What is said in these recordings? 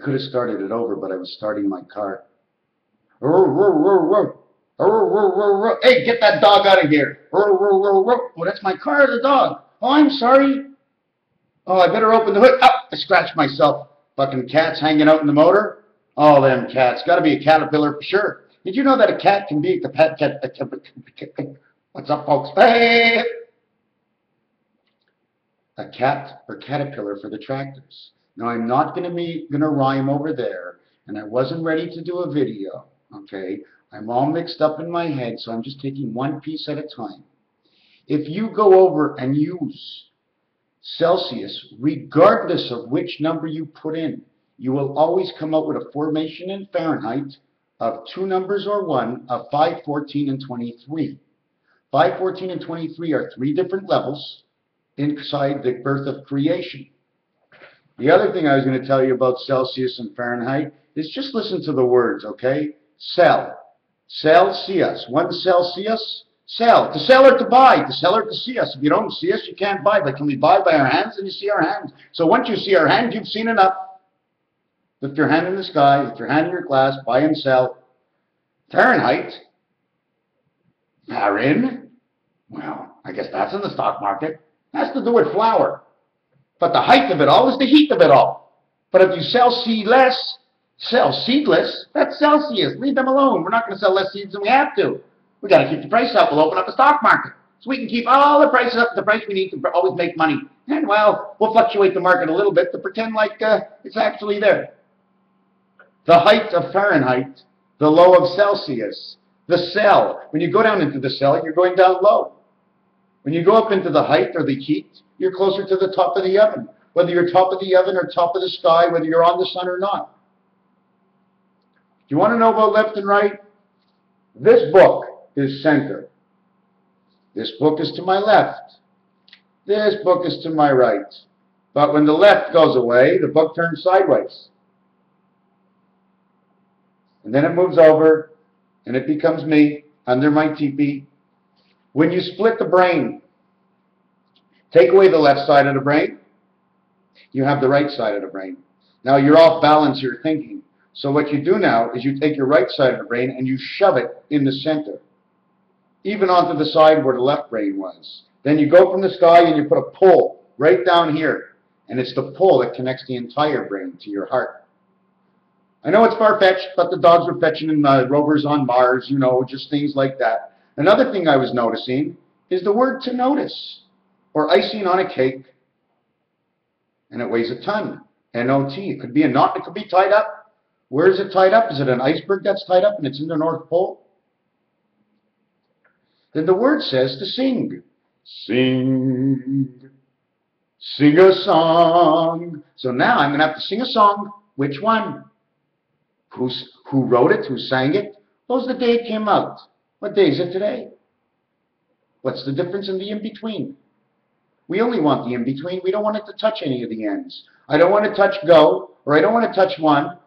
could have started it over, but I was starting my car. Hey, get that dog out of here. Oh, that's my car, the dog. Oh, I'm sorry. Oh, I better open the hood. Oh, I scratched myself. Fucking cats hanging out in the motor. Oh, them cats. Got to be a caterpillar for sure. Did you know that a cat can be what's up, folks? Hey! A cat or caterpillar for the tractors. Now, I'm not going to rhyme over there, and I wasn't ready to do a video, okay? I'm all mixed up in my head, so I'm just taking one piece at a time. If you go over and use Celsius, regardless of which number you put in, you will always come out with a formation in Fahrenheit of two numbers or one of 5, 14, and 23. 5, 14, and 23 are three different levels inside the birth of creation. The other thing I was going to tell you about Celsius and Fahrenheit is just listen to the words, okay? Sell. Celsius. 1 Celsius. Sell. To sell or to buy. To sell or to see us. If you don't see us, you can't buy. But can we buy by our hands? And you see our hands. So once you see our hands, you've seen enough. Lift your hand in the sky. Lift your hand in your glass. Buy and sell. Fahrenheit. Farin. Well, I guess that's in the stock market. Has to do with flour. But the height of it all is the heat of it all. But if you sell seedless, that's Celsius. Leave them alone. We're not going to sell less seeds than we have to. We got to keep the price up. We'll open up a stock market. So we can keep all the prices up to the price we need to always make money. And, well, we'll fluctuate the market a little bit to pretend like it's actually there. The height of Fahrenheit, the low of Celsius, the cell. When you go down into the cell, you're going down low. When you go up into the height or the heat, you're closer to the top of the oven. Whether you're top of the oven or top of the sky, whether you're on the sun or not. Do you want to know about left and right? This book is center. This book is to my left. This book is to my right. But when the left goes away, the book turns sideways. And then it moves over, and it becomes me under my teepee. When you split the brain, take away the left side of the brain, you have the right side of the brain. Now you're off balance, you're thinking. So what you do now is you take your right side of the brain and you shove it in the center, even onto the side where the left brain was. Then you go from the sky and you put a pull right down here. And it's the pull that connects the entire brain to your heart. I know it's far-fetched, but the dogs were fetching in rovers on Mars, you know, just things like that. Another thing I was noticing is the word to notice, or icing on a cake, and it weighs a ton, N-O-T. It could be a knot, it could be tied up. Where is it tied up? Is it an iceberg that's tied up and it's in the North Pole? Then the word says to sing. Sing. Sing a song. So now I'm going to have to sing a song. Which one? Who wrote it? Who sang it? What was the day it came out? What day is it today? What's the difference in the in-between? We only want the in-between. We don't want it to touch any of the ends. I don't want to touch go, or I don't want to touch 1,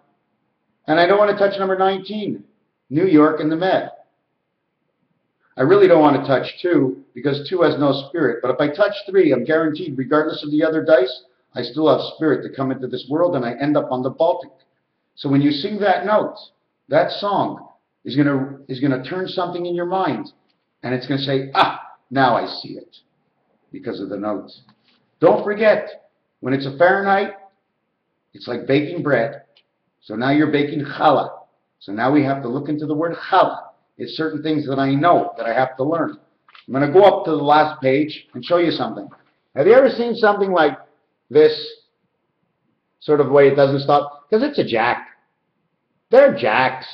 and I don't want to touch number 19, New York and the Med. I really don't want to touch 2, because 2 has no spirit. But if I touch 3, I'm guaranteed, regardless of the other dice, I still have spirit to come into this world, and I end up on the Baltic. So when you sing that note, that song is going to turn something in your mind, and it's going to say, ah, now I see it, because of the note. Don't forget, when it's a Fahrenheit, it's like baking bread. So now you're baking challah. So now we have to look into the word challah. It's certain things that I know that I have to learn. I'm going to go up to the last page and show you something. Have you ever seen something like this sort of way it doesn't stop? Because it's a jack. They're jacks.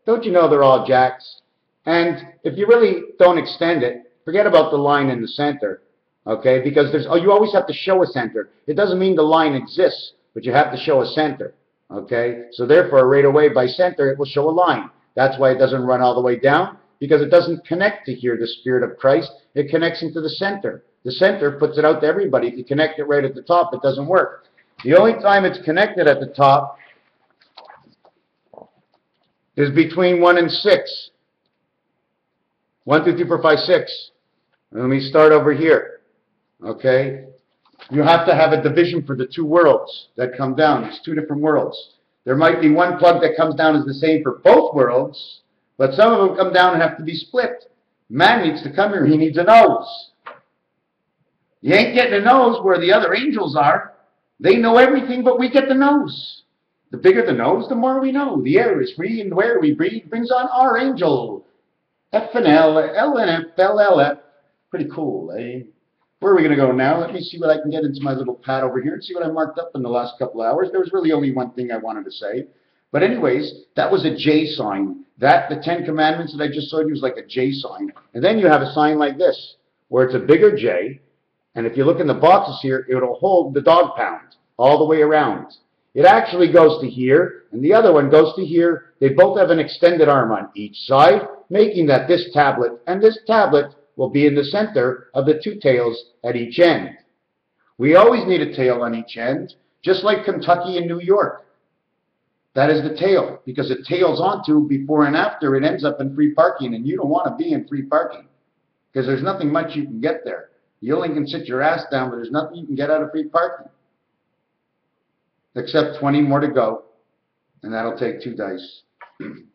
Don't you know they're all jacks? And if you really don't extend it, forget about the line in the center, okay? Because you always have to show a center. It doesn't mean the line exists, but you have to show a center, okay? So therefore, right away by center, it will show a line. That's why it doesn't run all the way down, because it doesn't connect to here, the Spirit of Christ. It connects into the center. The center puts it out to everybody. If you connect it right at the top, it doesn't work. The only time it's connected at the top is between 1 and 6. 1, 2, 3, 4, 5, 6. Let me start over here. Okay? You have to have a division for the two worlds that come down. It's two different worlds. There might be one plug that comes down as the same for both worlds, but some of them come down and have to be split. Man needs to come here. He needs a nose. You ain't getting a nose where the other angels are. They know everything, but we get the nose. The bigger the nose, the more we know. The air is free, and the air we breathe brings on our angel. F and L, L and F, L, L, F. Pretty cool, eh? Where are we going to go now? Let me see what I can get into my little pad over here and see what I marked up in the last couple of hours. There was really only one thing I wanted to say. But anyways, that was a J sign. That, the 10 Commandments that I just showed you, is like a J sign. And then you have a sign like this, where it's a bigger J. And if you look in the boxes here, it will hold the dog pound all the way around. It actually goes to here, and the other one goes to here. They both have an extended arm on each side, making that this tablet and this tablet will be in the center of the two tails at each end. We always need a tail on each end, just like Kentucky and New York. That is the tail, because it tails onto before and after it ends up in free parking, and you don't want to be in free parking, because there's nothing much you can get there. You only can sit your ass down, but there's nothing you can get out of free parking. Except 20 more to go, and that'll take 2 dice. I'm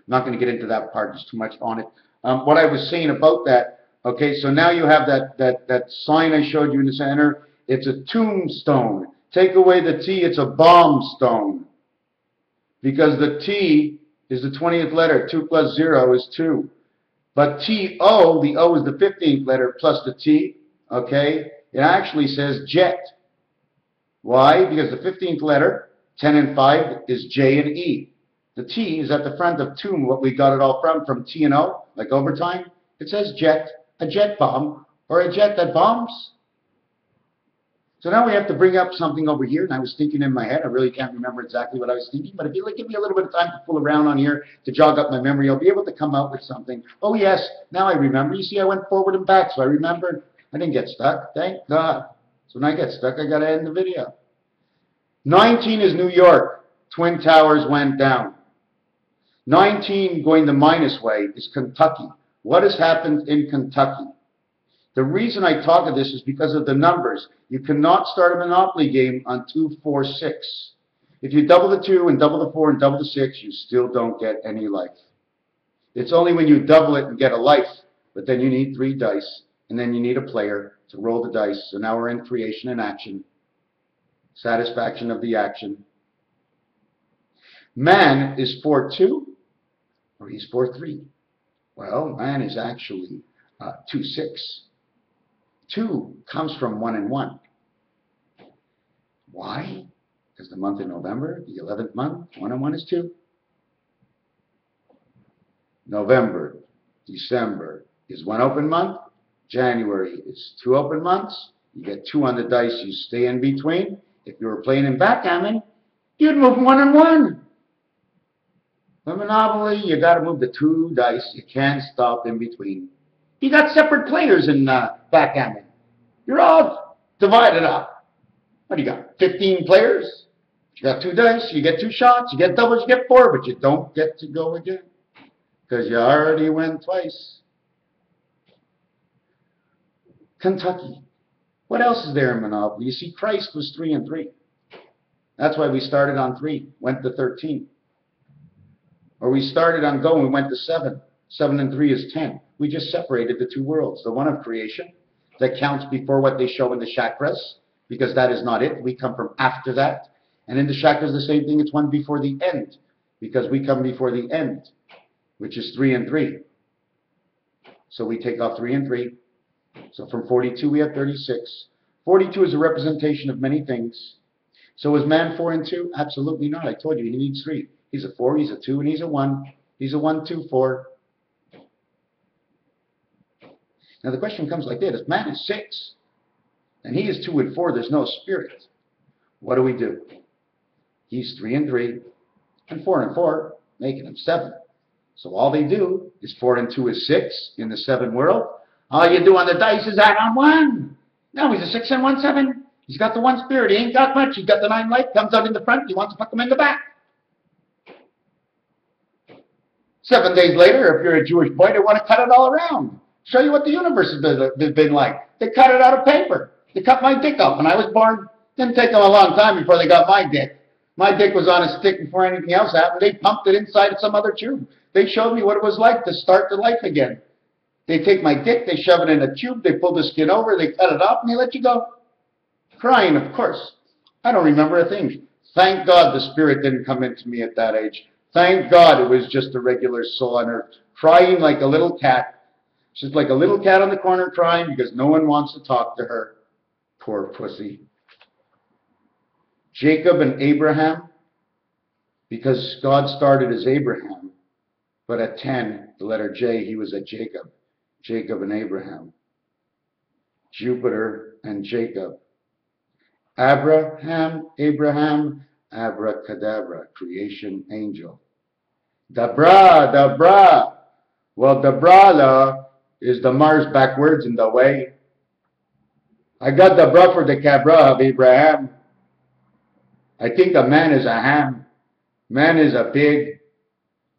not going to get into that part, there's too much on it. What I was saying about that, okay, so now you have that sign I showed you in the center. It's a tombstone. Take away the T, it's a bomb stone. Because the T is the 20th letter. 2 plus 0 is 2. But T-O, the O is the 15th letter plus the T, okay? It actually says jet. Why? Because the 15th letter, 10 and 5, is J and E. The T is at the front of tomb, what we got it all from T and O, like overtime. It says jet, a jet bomb, or a jet that bombs. So now we have to bring up something over here, and I was thinking in my head, I really can't remember exactly what I was thinking, but if you give me a little bit of time to fool around on here to jog up my memory, I'll be able to come out with something. Oh yes, now I remember. You see, I went forward and back, so I remembered. I didn't get stuck, thank God. So when I get stuck, I got to end the video. 19 is New York. Twin Towers went down. 19 going the minus way is Kentucky. What has happened in Kentucky? The reason I talk of this is because of the numbers. You cannot start a Monopoly game on 2, 4, 6. If you double the 2 and double the 4 and double the 6, you still don't get any life. It's only when you double it and get a life, but then you need 3 dice, and then you need a player to roll the dice. So now we're in creation and action. Satisfaction of the action. Man is 4-2, or he's 4-3. Well, man is actually 2-6. 2 comes from 1 and 1. Why? Because the month of November, the 11th month, 1 and 1 is 2. November, December is 1 open month. January is 2 open months. You get 2 on the dice, you stay in between. If you were playing in backgammon, you'd move 1 and 1. For Monopoly, you got to move the 2 dice. You can't stop in between. You got separate players in backgammon. You're all divided up. What do you got? 15 players? You got 2 dice. You get 2 shots. You get doubles. You get 4, but you don't get to go again because you already went twice. Kentucky. What else is there in Monopoly? You see, Christ was 3 and 3. That's why we started on 3, went to 13. Or we started on go and we went to 7. 7 and 3 is 10. We just separated the 2 worlds. The one of creation that counts before what they show in the chakras, because that is not it. We come from after that. And in the chakras, the same thing. It's one before the end, because we come before the end, which is 3 and 3. So we take off 3 and 3. So from 42, we have 36. 42 is a representation of many things. So is man 4 and 2? Absolutely not. I told you, he needs 3. He's a 4, he's a 2, and he's a 1. He's a 1, 2, 4. Now the question comes like this. If man is 6, and he is 2 and 4, there's no spirit. What do? He's 3 and 3, and 4 and 4, making him 7. So all they do is 4 and 2 is 6 in the 7 world. All you do on the dice is add on 1. Now he's a 6 and 1, 7. He's got the 1 spirit. He ain't got much. He's got the 9 light. Comes out in the front. He wants to fuck him in the back. 7 days later, if you're a Jewish boy, they want to cut it all around. Show you what the universe has been like. They cut it out of paper. They cut my dick off when I was born. Didn't take them a long time before they got my dick. My dick was on a stick before anything else happened. They pumped it inside of some other tube. They showed me what it was like to start the life again. They take my dick, they shove it in a tube, they pull the skin over, they cut it off, and they let you go. Crying, of course. I don't remember a thing. Thank God the spirit didn't come into me at that age. Thank God it was just a regular soul on earth, crying like a little cat. She's like a little cat on the corner crying because no one wants to talk to her. Poor pussy. Jacob and Abraham, because God started as Abraham, but at 10, the letter J, he was at Jacob. Jacob and Abraham. Jupiter and Jacob. Abraham, abracadabra, creation angel. Dabra. Well, Dabrala is the Mars backwards in the way. I got the bra for the cabra of Abraham. I think a man is a ham. Man is a pig.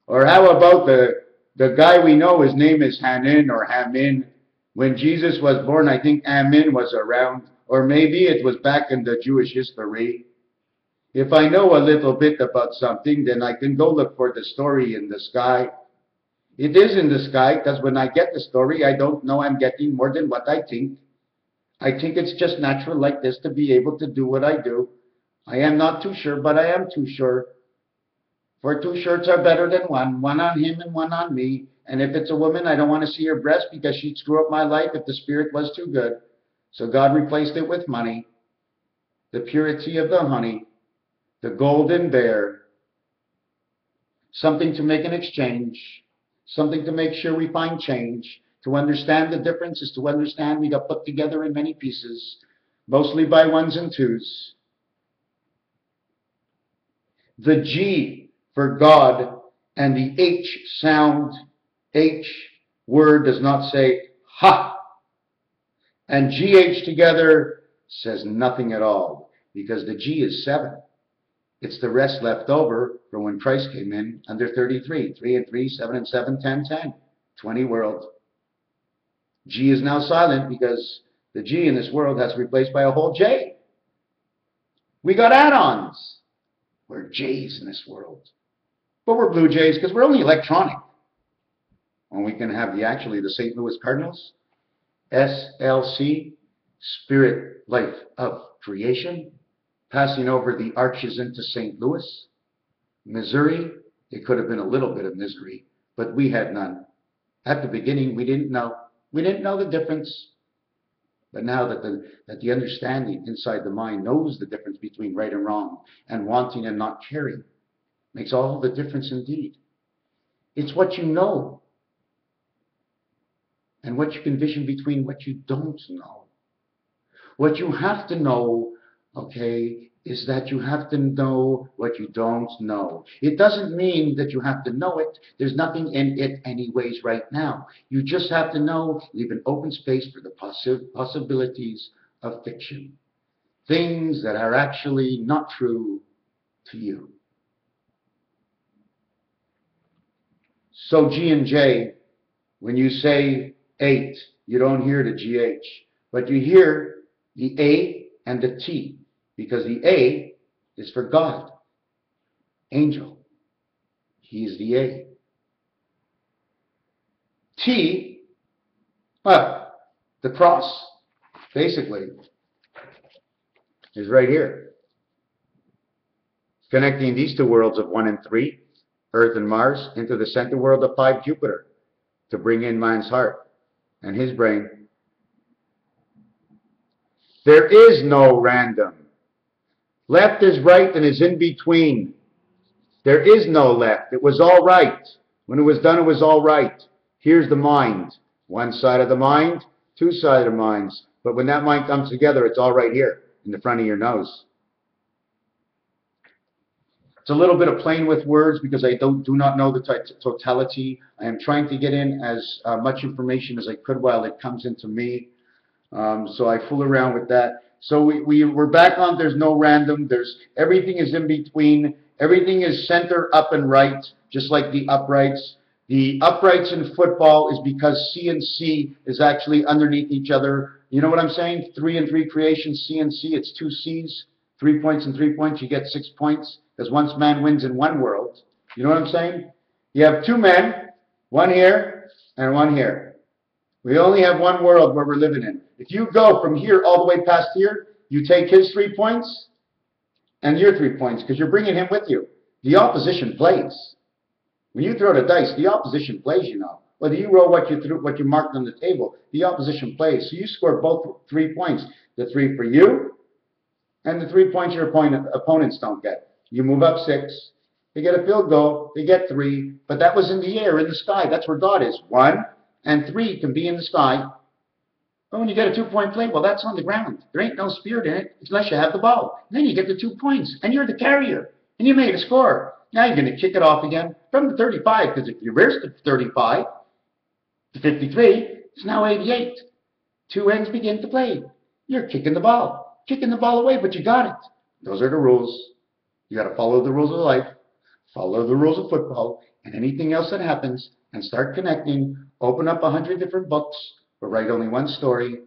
Or how about the guy we know, his name is Hanan or Hamin. When Jesus was born, I think Amin was around. Or maybe it was back in the Jewish history. If I know a little bit about something, then I can go look for the story in the sky. It is in the sky, because when I get the story, I don't know I'm getting more than what I think. I think it's just natural like this to be able to do what I do. I am not too sure, but I am too sure. For 2 shirts are better than one on him and one on me. And if it's a woman, I don't want to see her breast because she'd screw up my life if the spirit was too good. So God replaced it with money, the purity of the honey, the golden bear, something to make an exchange, something to make sure we find change. To understand the difference is to understand we got put together in many pieces, mostly by 1s and 2s. The G for God and the H sound, H word does not say ha. And GH together says nothing at all, because the G is 7. It's the rest left over from when Christ came in under 33. 3 and 3, 7 and 7, 10, 10. 20 world. G is now silent because the G in this world has to be replaced by a whole J. We got add-ons. We're J's in this world. But we're Blue Jays because we're only electronic. And we can have the St. Louis Cardinals. SLC, Spirit Life of Creation, passing over the arches into St. Louis. Missouri, it could have been a little bit of misery, but we had none. At the beginning, we didn't know. We didn't know the difference. But now that the understanding inside the mind knows the difference between right and wrong, and wanting and not caring, makes all the difference indeed. It's what you know, and what you can vision between what you don't know. What you have to know, okay, is that you have to know what you don't know. It doesn't mean that you have to know it. There's nothing in it anyways right now. You just have to know, leave an open space for the possibilities of fiction. Things that are actually not true to you. So G and J, when you say 8, you don't hear the GH, but you hear the A and the T, because the A is for God, angel. He is the A. T, well, the cross, basically, is right here, connecting these 2 worlds of 1 and 3, Earth and Mars, into the center world of 5, Jupiter, to bring in man's heart and his brain. There is no random. Left is right and is in between. There is no left. It was all right. When it was done, it was all right. Here's the mind. 1 side of the mind, 2 sides of the minds. But when that mind comes together, it's all right here in the front of your nose. It's a little bit of playing with words because I do not know the totality. I am trying to get in as much information as I could while it comes into me. So I fool around with that. So we're back on there's no random. Everything is in between. Everything is center, up, and right, just like the uprights. The uprights in football is because C and C is actually underneath each other. you know what I'm saying? 3 and 3 creation, C and C, it's 2 C's, 3 points and 3 points, you get 6 points, because once man wins in one world, you know what I'm saying? You have 2 men, one here and one here. We only have one world where we're living in. If you go from here all the way past here, you take his 3 points and your 3 points, because you're bringing him with you. The opposition plays. When you throw the dice, the opposition plays, you know. Whether you roll what you marked on the table, the opposition plays. So you score both 3 points. The 3 for you, and the 3 points your opponents don't get. You move up 6. They get a field goal. They get 3. But that was in the air, in the sky. That's where God is. 1 and 3 can be in the sky. But when you get a 2-point play, well, that's on the ground. There ain't no spirit in it unless you have the ball. And then you get the 2 points, and you're the carrier, and you made a score. Now you're going to kick it off again from the 35, because if you reversed it to 35 to 53, it's now 88. 2 ends begin to play. You're kicking the ball away, but you got it. Those are the rules. You got to follow the rules of life, follow the rules of football, and anything else that happens, and start connecting. Open up 100 different books, but write only one story.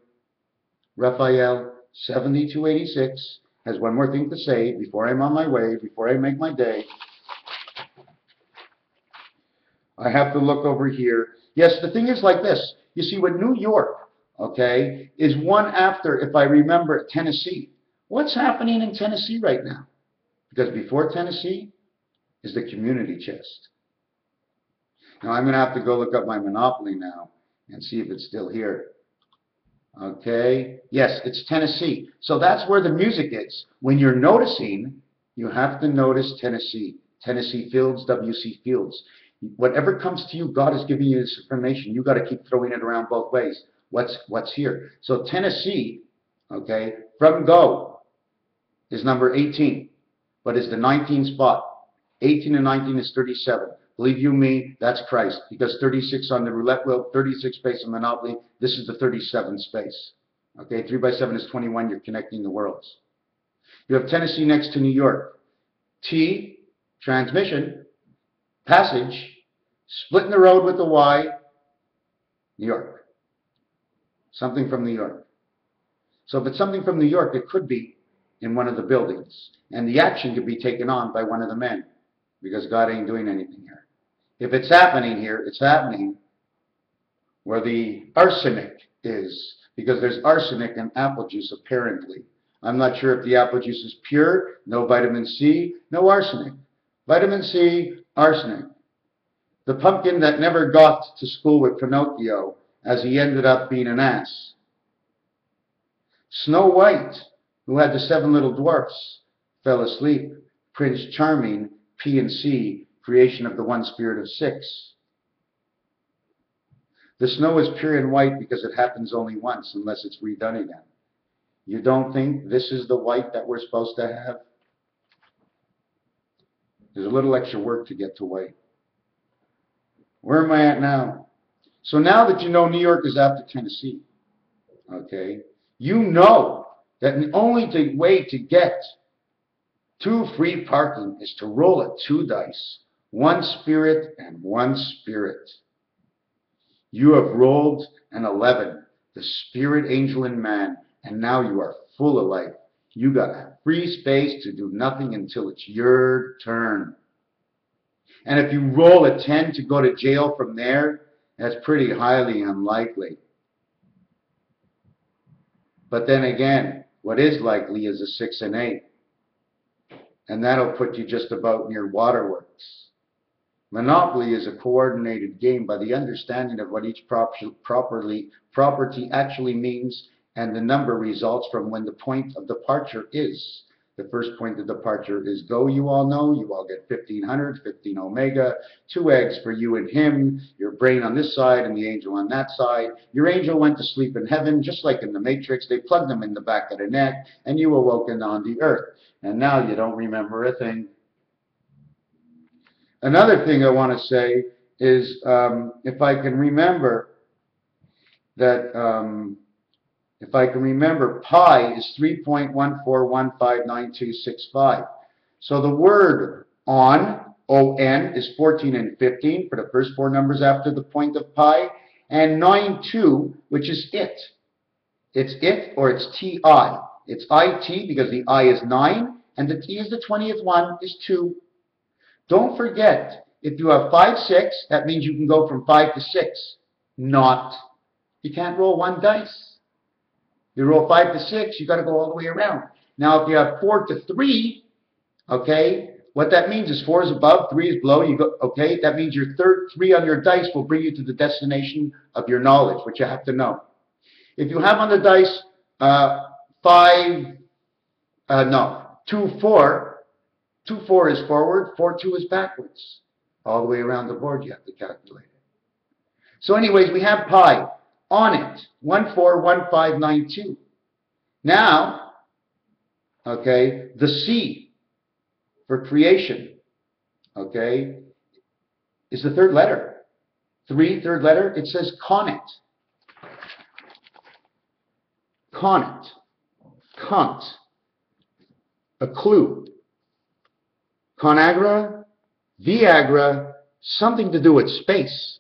Raphael 7286 has one more thing to say before I'm on my way, before I make my day. I have to look over here. Yes, the thing is like this. You see, what New York, okay, is one after, if I remember, Tennessee. What's happening in Tennessee right now? Because before Tennessee is the community chest. Now, I'm going to have to go look up my Monopoly now and see if it's still here. Okay. Yes, it's Tennessee. So that's where the music is. When you're noticing, you have to notice Tennessee. Tennessee Fields, W.C. Fields. Whatever comes to you, God is giving you this information. You got to keep throwing it around both ways. What's here? So Tennessee, okay, from go is number 18, but is the 19th spot. 18 and 19 is 37. Believe you me, that's Christ, because 36 on the roulette wheel, 36 space on Monopoly. This is the 37th space. Okay, 3 by 7 is 21. You're connecting the worlds. You have Tennessee next to New York. T, transmission. Passage, splitting the road with the Y, New York. Something from New York. So if it's something from New York, it could be in one of the buildings. And the action could be taken on by one of the men, because God ain't doing anything here. If it's happening here, it's happening where the arsenic is, because there's arsenic in apple juice, apparently. I'm not sure if the apple juice is pure, no vitamin C, no arsenic. Vitamin C, arsenic. The pumpkin that never got to school with Pinocchio, as he ended up being an ass. Snow White, who had the 7 little dwarfs, fell asleep. Prince Charming, P and C, creation of the one spirit of 6. The snow is pure and white because it happens only once, unless it's redone again. You don't think this is the white that we're supposed to have? There's a little extra work to get to white. Where am I at now? So now that you know New York is after Tennessee, okay, you know that the only way to get 2 free parking is to roll a 2 dice, 1 spirit and 1 spirit. You have rolled an 11, the spirit, angel, and man, and now you are full of life. You got a free space to do nothing until it's your turn. And if you roll a 10 to go to jail from there, that's pretty highly unlikely. But then again, what is likely is a 6 and 8. And that'll put you just about near waterworks. Monopoly is a coordinated game by the understanding of what each property actually means, and the number results from when the point of departure is. The first point of departure is go, you all know. You all get 1500, 15 omega, 2 eggs for you and him, your brain on this side and the angel on that side. Your angel went to sleep in heaven, just like in the Matrix. They plugged them in the back of the neck, and you awoken on the earth. And now you don't remember a thing. Another thing I want to say is if I can remember that pi is 3.14159265. So the word on, O-N, is 14 and 15 for the first 4 numbers after the point of pi, and 92, which is it. It's it or it's TI. It's IT because the I is 9 and the T is the 20th one is 2. Don't forget, if you have 5, 6, that means you can go from 5 to 6. Not. You can't roll one dice. You roll 5 to 6, you got to go all the way around. Now, if you have 4 to 3, okay, what that means is 4 is above, 3 is below. You go, okay, that means your third 3 on your dice will bring you to the destination of your knowledge, which you have to know. If you have on the dice 2, 4, 2, 4 is forward, 4, 2 is backwards. All the way around the board, you have to calculate it. So anyways, we have pi on it, 141592. Now, okay, the C for creation, okay, is the third letter. 3, third letter, it says CONNET. CONNET. CONT. A clue. ConAgra, Viagra, something to do with space.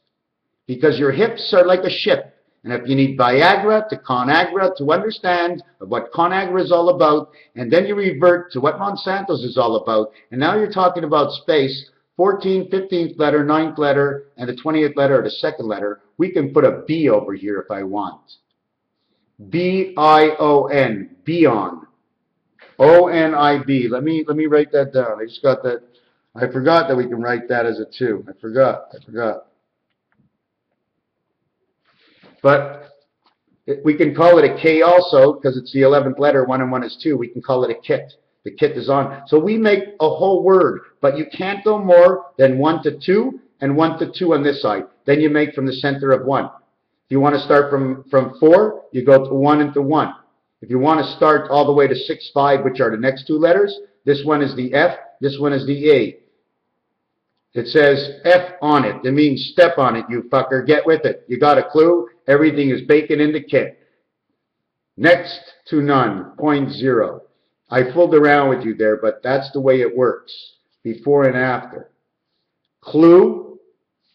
Because your hips are like a ship. And if you need Viagra to ConAgra to understand what ConAgra is all about, and then you revert to what Monsanto's is all about, and now you're talking about space, 14th, 15th letter, 9th letter, and the 20th letter or the second letter, we can put a B over here if I want. B-I-O-N, Bion. O-N-I-B. Let me write that down. I just got that. I forgot that we can write that as a 2. I forgot. But we can call it a K also because it's the 11th letter. 1 and 1 is 2. We can call it a kit. The kit is on. So we make a whole word, but you can't go more than 1 to 2 and 1 to 2 on this side. Then you make from the center of 1. If you want to start from 4, you go to 1 into 1. If you want to start all the way to 6, 5, which are the next 2 letters, this one is the F, this one is the A. It says F on it. It means step on it, you fucker. Get with it. You got a clue? Everything is bacon in the kit. Next to none, 0.0. I fooled around with you there, but that's the way it works. Before and after. Clue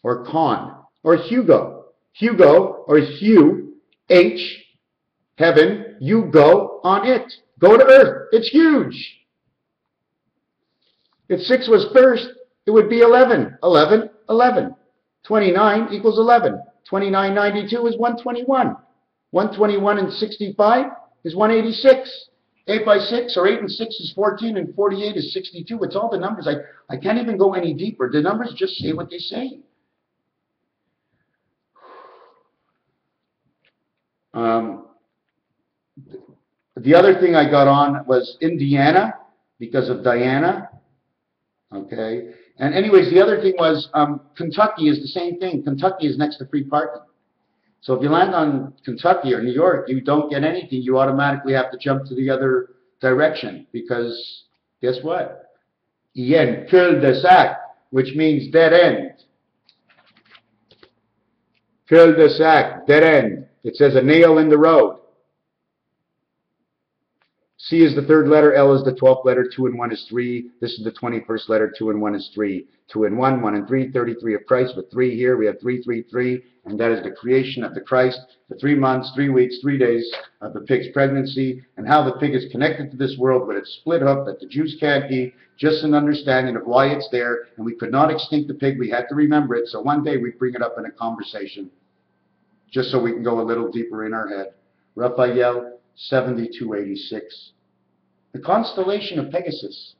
or con or Hugo. Hugo or Hugh, H, heaven, you go on it. Go to earth. It's huge. If 6 was first, it would be 11. 11, 11. 29 equals 11. 2992 is 121. 121 and 65 is 186. 8 by 6 or 8 and 6 is 14 and 48 is 62. It's all the numbers. I can't even go any deeper. The numbers just say what they say. The other thing I got on was Indiana because of Diana. Okay. And anyways, the other thing was Kentucky is the same thing. Kentucky is next to free parking. So if you land on Kentucky or New York, you don't get anything. You automatically have to jump to the other direction because guess what? Cul Deux Sac, which means dead end. Cul Deux Sac, dead end. It says a nail in the road. C is the third letter, L is the 12th letter, 2 and 1 is 3. This is the 21st letter, 2 and 1 is 3. 2 and 1, 1 and 3, 33 of Christ with 3 here. We have 3, 3, 3, and that is the creation of the Christ, the 3 months, 3 weeks, 3 days of the pig's pregnancy, and how the pig is connected to this world with its split hoof that the Jews can't eat, just an understanding of why it's there, and we could not extinct the pig. We had to remember it, so one day we bring it up in a conversation, just so we can go a little deeper in our head. Raphael, 7286. The constellation of Pegasus,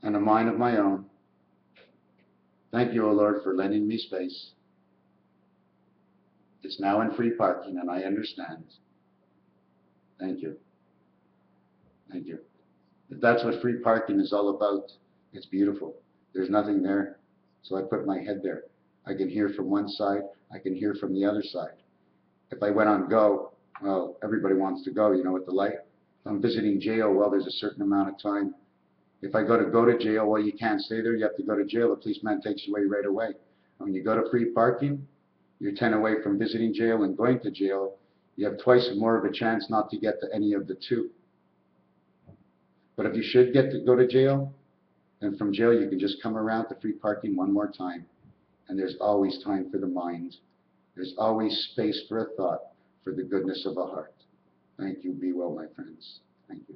and a mind of my own. Thank you, O Lord, for lending me space. It's now in free parking, and I understand. Thank you. Thank you. If that's what free parking is all about, it's beautiful. There's nothing there, so I put my head there. I can hear from one side. I can hear from the other side. If I went on go, well, everybody wants to go, you know, at the light. If I'm visiting jail, well, there's a certain amount of time. If I go to jail, well, you can't stay there. You have to go to jail. The policeman takes you away right away. And when you go to free parking, you're 10 away from visiting jail and going to jail. You have twice more of a chance not to get to any of the two. But if you should get to go to jail, then from jail you can just come around to free parking one more time. And there's always time for the mind. There's always space for a thought. for the goodness of a heart. Thank you. Be well, my friends. Thank you.